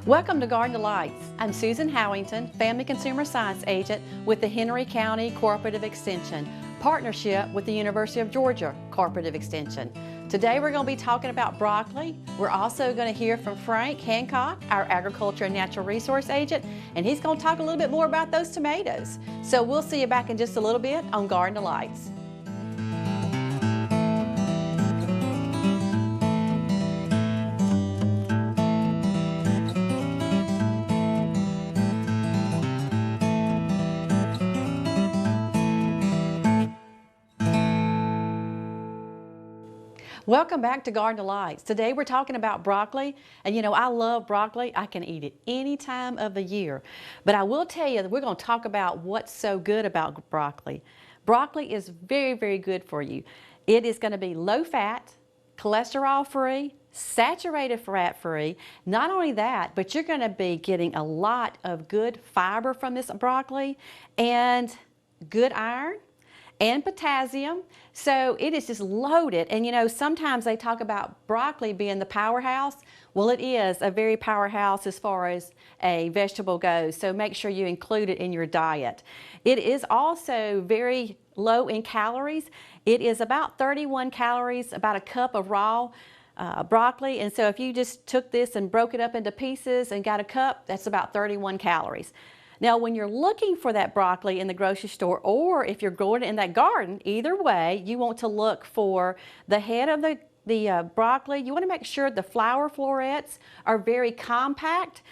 Welcome to Garden Delights. I'm Susan Howington, Family Consumer Science Agent with the Henry County Cooperative Extension, partnership with the University of Georgia Cooperative Extension. Today we're going to be talking about broccoli. We're also going to hear from Frank Hancock, our Agriculture and Natural Resource Agent, and he's going to talk a little bit more about those tomatoes. So we'll see you back in just a little bit on Garden Delights. Welcome back to Garden Delights. Today we're talking about broccoli, and you know I love broccoli. I can eat it any time of the year. But I will tell you that we're going to talk about what's so good about broccoli. Broccoli is very, very good for you. It is going to be low fat, cholesterol free, saturated fat free. Not only that, but you're going to be getting a lot of good fiber from this broccoli and good iron and potassium. So it is just loaded. And you know, sometimes they talk about broccoli being the powerhouse. Well, it is a very powerhouse as far as a vegetable goes. So make sure you include it in your diet. It is also very low in calories. It is about 31 calories, about a cup of raw broccoli. And so if you just took this and broke it up into pieces and got a cup, that's about 31 calories. Now, when you're looking for that broccoli in the grocery store, or if you're growing it in that garden, either way, you want to look for the head of the broccoli. You want to make sure the flower florets are very compact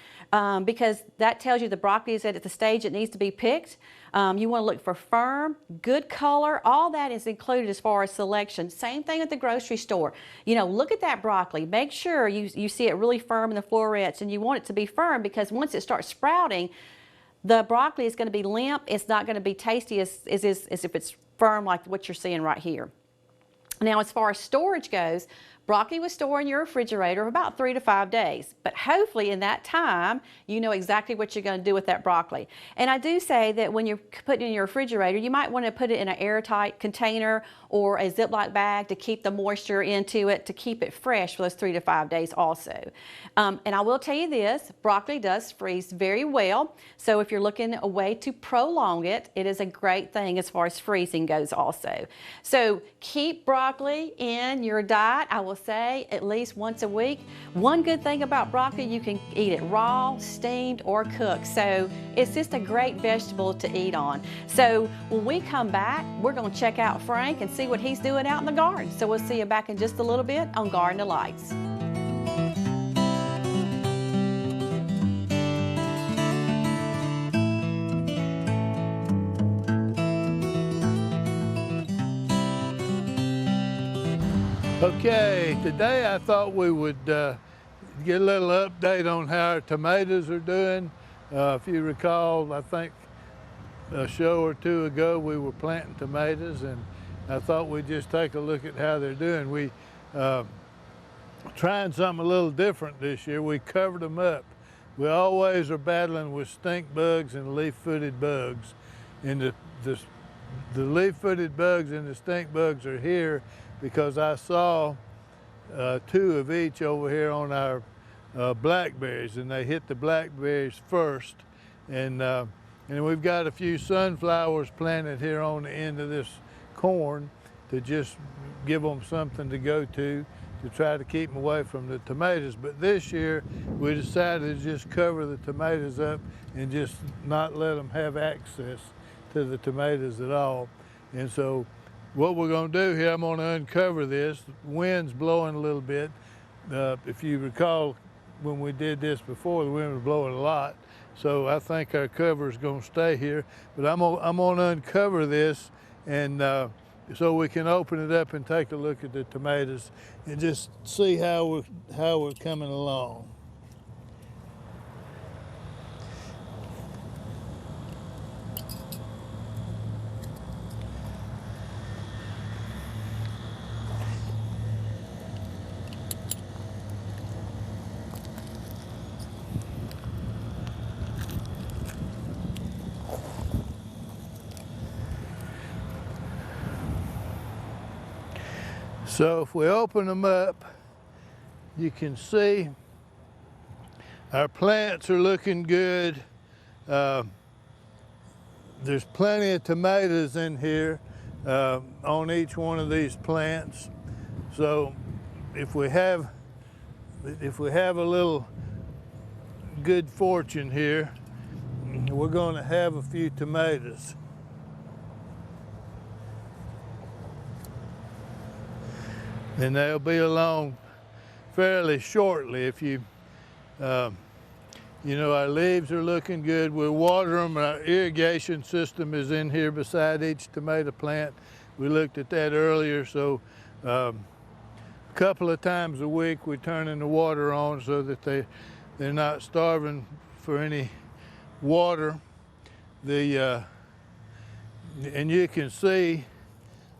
because that tells you the broccoli is at the stage it needs to be picked. You want to look for firm, good color. All that is included as far as selection. Same thing at the grocery store. You know, look at that broccoli. Make sure you see it really firm in the florets, and you want it to be firm because once it starts sprouting, the broccoli is going to be limp. It's not going to be tasty as if it's firm like what you're seeing right here. Now, as far as storage goes, broccoli will store in your refrigerator for about 3 to 5 days. But hopefully in that time, you know exactly what you're going to do with that broccoli. And I do say that when you're putting it in your refrigerator, you might want to put it in an airtight container or a Ziploc bag to keep the moisture into it, to keep it fresh for those 3 to 5 days also. And I will tell you this, broccoli does freeze very well. So if you're looking a way to prolong it, it is a great thing as far as freezing goes also. So keep broccoli in your diet. I will say at least once a week. One good thing about broccoli, you can eat it raw, steamed, or cooked. So it's just a great vegetable to eat on. So when we come back, we're going to check out Frank and see what he's doing out in the garden. So we'll see you back in just a little bit on Garden Delights. Okay, today I thought we would get a little update on how our tomatoes are doing. If you recall, I think a show or two ago we were planting tomatoes, and I thought we'd just take a look at how they're doing. We trying something a little different this year. We covered them up. We always are battling with stink bugs and leaf-footed bugs. And the leaf-footed bugs and the stink bugs are here because I saw 2 of each over here on our blackberries, and they hit the blackberries first. And we've got a few sunflowers planted here on the end of this corn to just give them something to go to try to keep them away from the tomatoes. But this year we decided to just cover the tomatoes up and just not let them have access to the tomatoes at all. And so what we're going to do here, I'm going to uncover this. The wind's blowing a little bit. If you recall, when we did this before, the wind was blowing a lot. So I think our cover is going to stay here. But I'm going to uncover this, and so we can open it up and take a look at the tomatoes and just see how we're coming along. So if we open them up, you can see Our plants are looking good. There's plenty of tomatoes in here on each one of these plants. So if we have a little good fortune here, we're going to have a few tomatoes. And they'll be along fairly shortly. If you know, our leaves are looking good. We'll water them. Our irrigation system is in here beside each tomato plant. We looked at that earlier. So a couple of times a week we turn the water on so that they're not starving for any water. And you can see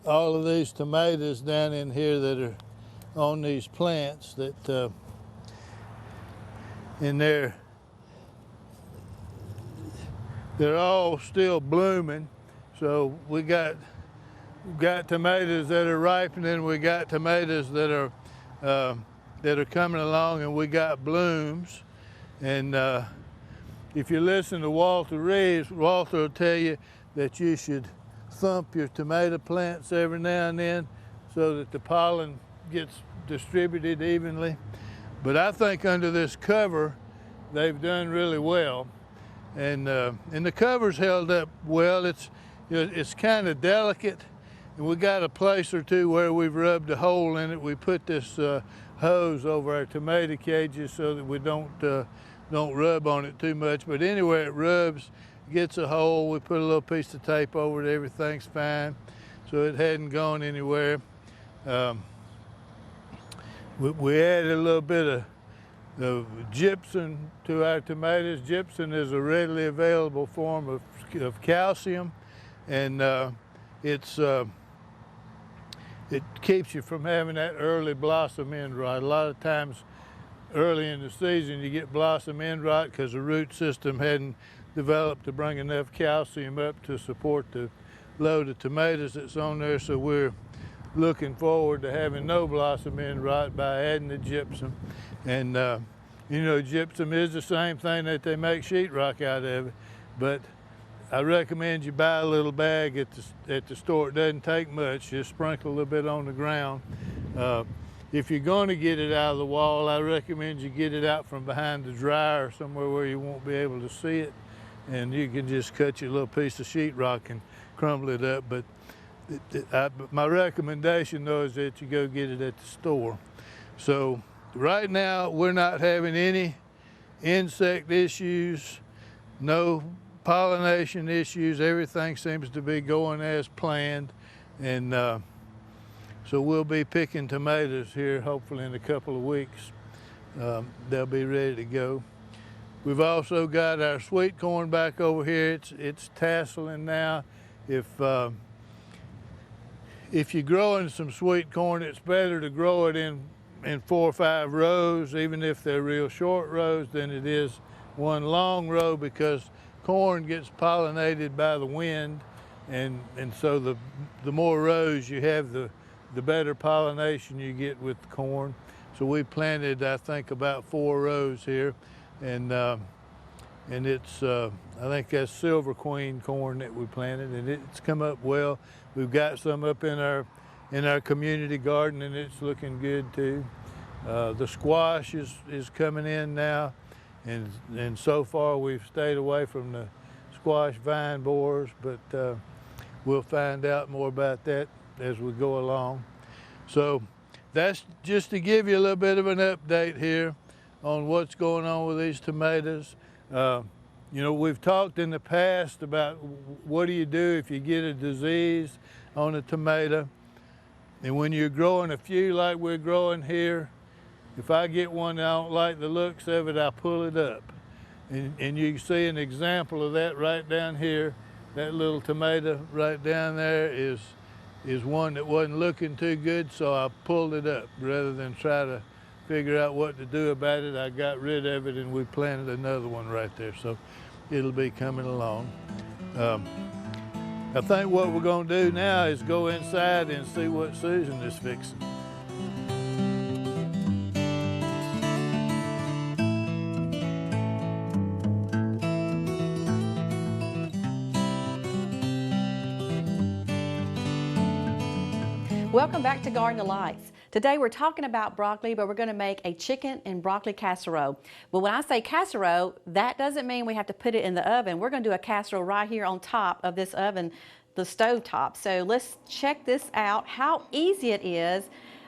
all of these tomatoes down in here that are on these plants that and they're all still blooming. So we got tomatoes that are ripening, we got tomatoes that are coming along, and we got blooms. And if you listen to Walter Reeves, Walter will tell you that you should thump your tomato plants every now and then so that the pollen gets distributed evenly. But I think under this cover, they've done really well. And the cover's held up well. It's kind of delicate, and we got a place or two where we've rubbed a hole in it. We put this hose over our tomato cages so that we don't rub on it too much. But anywhere it rubs, gets a hole, we put a little piece of tape over it, everything's fine. So it hadn't gone anywhere. We added a little bit of gypsum to our tomatoes. Gypsum is a readily available form of calcium, and it keeps you from having that early blossom end rot. A lot of times early in the season you get blossom end rot because the root system hadn't developed to bring enough calcium up to support the load of tomatoes that's on there. So we're looking forward to having no blossom end rot by adding the gypsum. And you know, gypsum is the same thing that they make sheetrock out of it, but I recommend you buy a little bag at the store. It doesn't take much. Just sprinkle a little bit on the ground. If you're going to get it out of the wall, I recommend you get it out from behind the dryer, somewhere where you won't be able to see it, and you can just cut your little piece of sheetrock and crumble it up. But my recommendation, though, is that you go get it at the store. So right now, we're not having any insect issues, no pollination issues. Everything seems to be going as planned. And so we'll be picking tomatoes here hopefully in a couple of weeks. They'll be ready to go. We've also got our sweet corn back over here. It's tasseling now. If you're growing some sweet corn, it's better to grow it in 4 or 5 rows, even if they're real short rows, than it is one long row, because corn gets pollinated by the wind, and so the more rows you have, the better pollination you get with the corn. So we planted, I think, about 4 rows here, and it's I think that's Silver Queen corn that we planted, and it's come up well. We've got some up in our community garden, and it's looking good too. The squash is coming in now, and so far we've stayed away from the squash vine borers, but we'll find out more about that as we go along. So that's just to give you a little bit of an update here on what's going on with these tomatoes. You know, we've talked in the past about what do you do if you get a disease on a tomato. And when you're growing a few like we're growing here, if I get one that I don't like the looks of it, I pull it up. And you can see an example of that right down here. That little tomato right down there is one that wasn't looking too good, so I pulled it up. Rather than try to figure out what to do about it, I got rid of it, and we planted another one right there. So it'll be coming along. I think what we're going to do now is go inside and see what Susan is fixing. Welcome back to Garden Delights. Today we're talking about broccoli, but we're going to make a chicken and broccoli casserole. Well, when I say casserole, that doesn't mean we have to put it in the oven. We're going to do a casserole right here on top of this oven, the stove top. So let's check this out, how easy it is.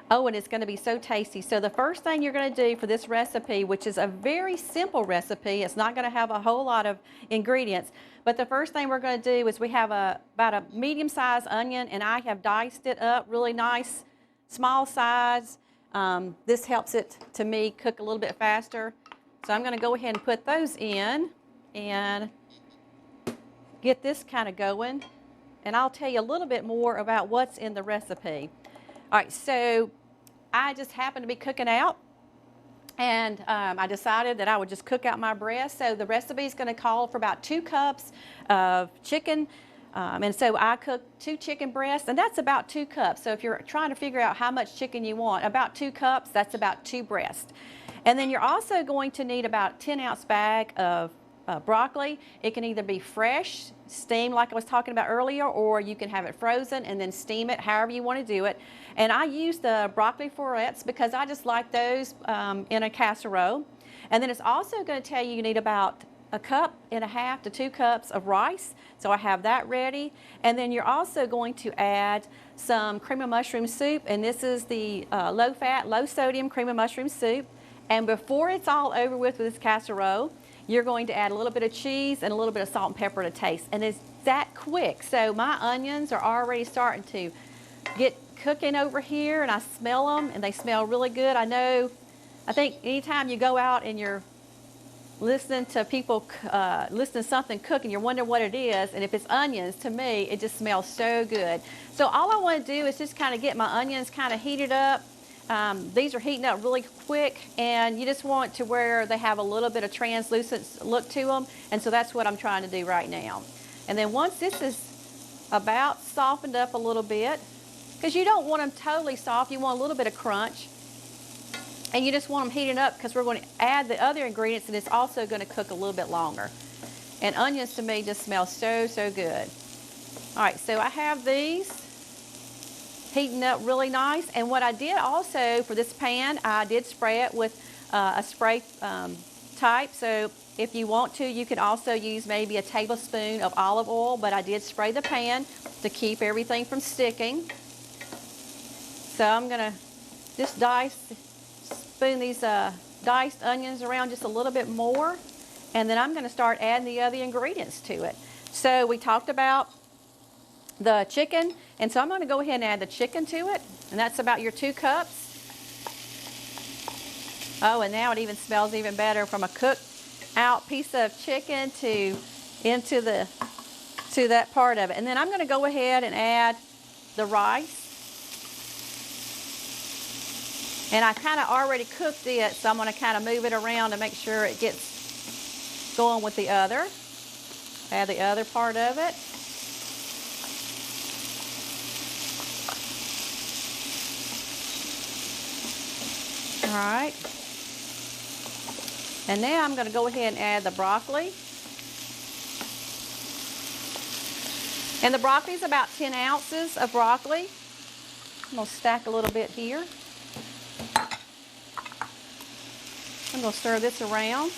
Oh, and it's going to be so tasty. So the first thing you're going to do for this recipe, which is a very simple recipe, it's not going to have a whole lot of ingredients, but the first thing we're going to do is we have about a medium-sized onion, and I have diced it up really nice, small size. This helps it, to me, cook a little bit faster. So I'm going to go ahead and put those in and get this kind of going, and I'll tell you a little bit more about what's in the recipe. All right, so I just happened to be cooking out, and I decided that I would just cook out my breast. So the recipe is going to call for about 2 cups of chicken, and so I cooked 2 chicken breasts, and that's about 2 cups. So if you're trying to figure out how much chicken you want, about 2 cups, that's about 2 breasts. And then you're also going to need about a 10-ounce bag of broccoli. It can either be fresh, steamed like I was talking about earlier, or you can have it frozen and then steam it, however you want to do it. And I use the broccoli florets because I just like those in a casserole. And then it's also going to tell you need about 1.5 cups to 2 cups of rice. So I have that ready. And then you're also going to add some cream of mushroom soup, and this is the low-fat, low-sodium cream of mushroom soup. And before it's all over with this casserole, you're going to add a little bit of cheese and a little bit of salt and pepper to taste. And it's that quick. So my onions are already starting to get cooking over here, and I smell them, and they smell really good. I think anytime you go out and you're listening to people, listening to something cooking, you're wondering what it is, and if it's onions, to me, it just smells so good. So all I want to do is just kind of get my onions kind of heated up. These are heating up really quick, and you just want to where they have a little bit of translucent look to them, and so that's what I'm trying to do right now. And then once this is about softened up a little bit, because you don't want them totally soft, you want a little bit of crunch, and you just want them heated up because we're going to add the other ingredients, and it's also going to cook a little bit longer. And onions to me just smell so, so good. All right, so I have these heating up really nice. And what I did also for this pan, I did spray it with a spray type. So if you want to, you could also use maybe a tablespoon of olive oil, but I did spray the pan to keep everything from sticking. So I'm gonna just spoon these diced onions around just a little bit more, and then I'm gonna start adding the other ingredients to it. So we talked about the chicken, and so I'm going to go ahead and add the chicken to it, and that's about your 2 cups. Oh, and now it even smells even better from a cooked out piece of chicken to that part of it. And then I'm going to go ahead and add the rice, and I kind of already cooked it, so I'm going to kind of move it around to make sure it gets going with the other. Add the other part of it. All right, and now I'm going to go ahead and add the broccoli. And the broccoli is about 10 ounces of broccoli. I'm going to stack a little bit here. I'm going to stir this around.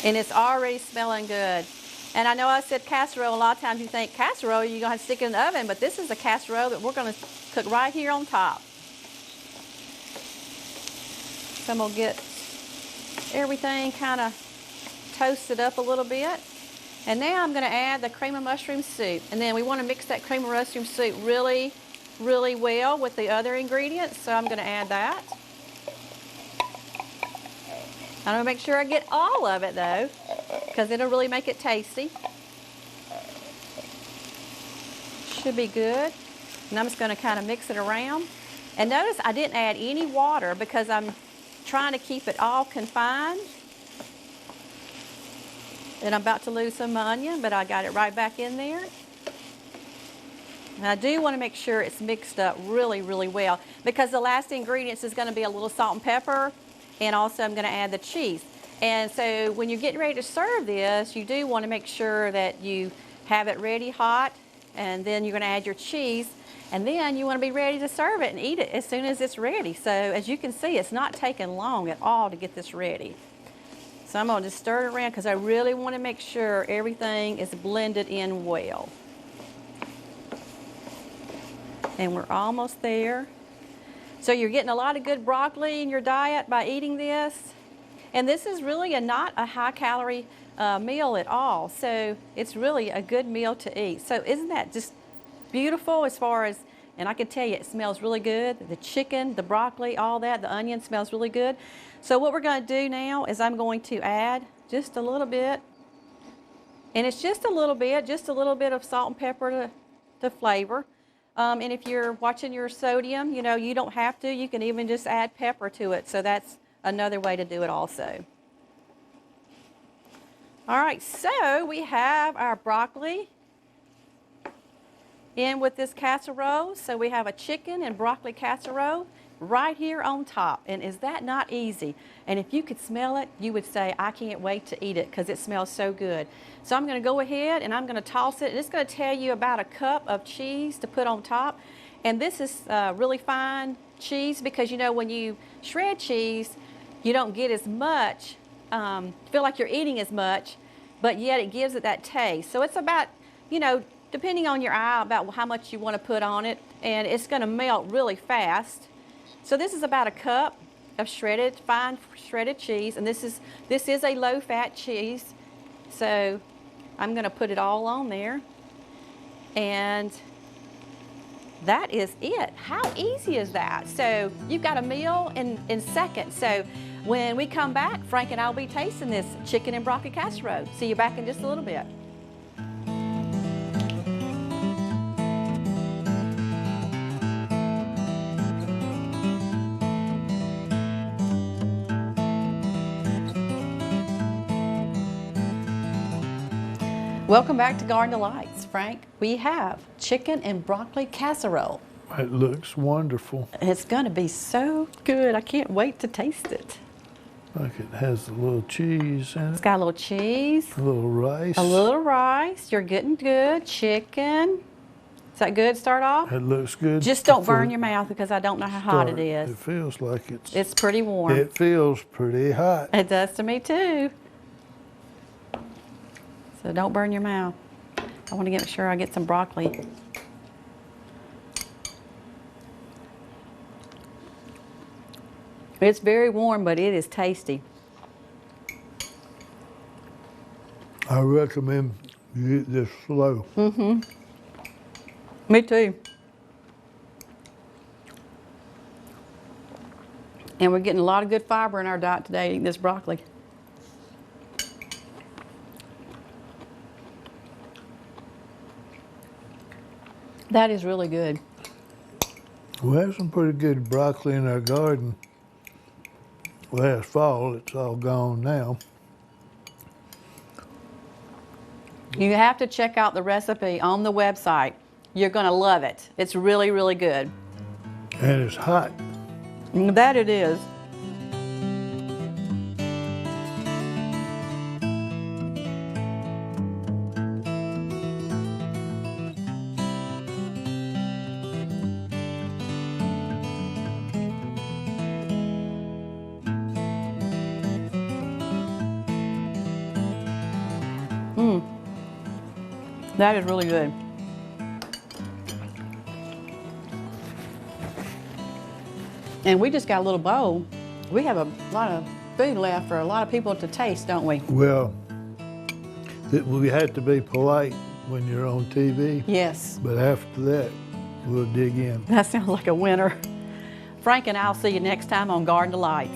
And it's already smelling good. And I know I said casserole. A lot of times you think casserole, you're going to have to stick it in the oven, but this is a casserole that we're going to cook right here on top. So I'm going to get everything kind of toasted up a little bit. And now I'm going to add the cream of mushroom soup. And then we want to mix that cream of mushroom soup really, really well with the other ingredients. So I'm going to add that. I'm going to make sure I get all of it though, because it'll really make it tasty. Should be good. And I'm just going to kind of mix it around. And notice I didn't add any water because I'm trying to keep it all confined. And I'm about to lose some of my onion, but I got it right back in there. And I do want to make sure it's mixed up really, really well, because the last ingredients is going to be a little salt and pepper, and also I'm going to add the cheese. And so when you're getting ready to serve this, you do want to make sure that you have it ready hot and then you're going to add your cheese, and then you want to be ready to serve it and eat it as soon as it's ready. So as you can see, it's not taking long at all to get this ready. So I'm going to just stir it around because I really want to make sure everything is blended in well. And we're almost there. So you're getting a lot of good broccoli in your diet by eating this. And this is really not a high-calorie meal at all. So it's really a good meal to eat. So isn't that just beautiful as far as, and I can tell you it smells really good. The chicken, the broccoli, all that, the onion smells really good. So what we're going to do now is I'm going to add just a little bit. And it's just a little bit of salt and pepper to flavor. And if you're watching your sodium, you know, you don't have to. You can even just add pepper to it. So that's another way to do it also. All right, so we have our broccoli in with this casserole. So we have a chicken and broccoli casserole right here on top. And is that not easy? And if you could smell it, you would say, I can't wait to eat it because it smells so good. So I'm going to go ahead and I'm going to toss it. And it's going to tell you about a cup of cheese to put on top. And this is really fine cheese because, you know, when you shred cheese, you don't get as much, feel like you're eating as much, but yet it gives it that taste. So it's about, you know, depending on your eye, about how much you want to put on it. And it's going to melt really fast. So this is about a cup of fine shredded cheese, and this is a low-fat cheese. So I'm going to put it all on there, and that is it. How easy is that? So you've got a meal in seconds. So when we come back, Frank and I will be tasting this chicken and broccoli casserole. See you back in just a little bit. Welcome back to Garden Delights, Frank. We have chicken and broccoli casserole. It looks wonderful. It's going to be so good. I can't wait to taste it. Like it has a little cheese in it. It's got a little cheese. A little rice. A little rice. You're getting good. Chicken. Is that good? Start off? It looks good. Just don't burn your mouth because I don't know how hot it is. It feels like It's pretty warm. It feels pretty hot. It does to me too. So don't burn your mouth. I want to make sure I get some broccoli. It's very warm, but it is tasty. I recommend you eat this slow. Mm-hmm. Me too. And we're getting a lot of good fiber in our diet today eating this broccoli. That is really good. We have some pretty good broccoli in our garden. Last fall, it's all gone now. You have to check out the recipe on the website. You're going to love it. It's really, really good. And it's hot. That it is. That is really good. And we just got a little bowl. We have a lot of food left for a lot of people to taste, don't we? Well, we have to be polite when you're on TV. Yes. But after that, we'll dig in. That sounds like a winner. Frank and I'll see you next time on Garden Delights.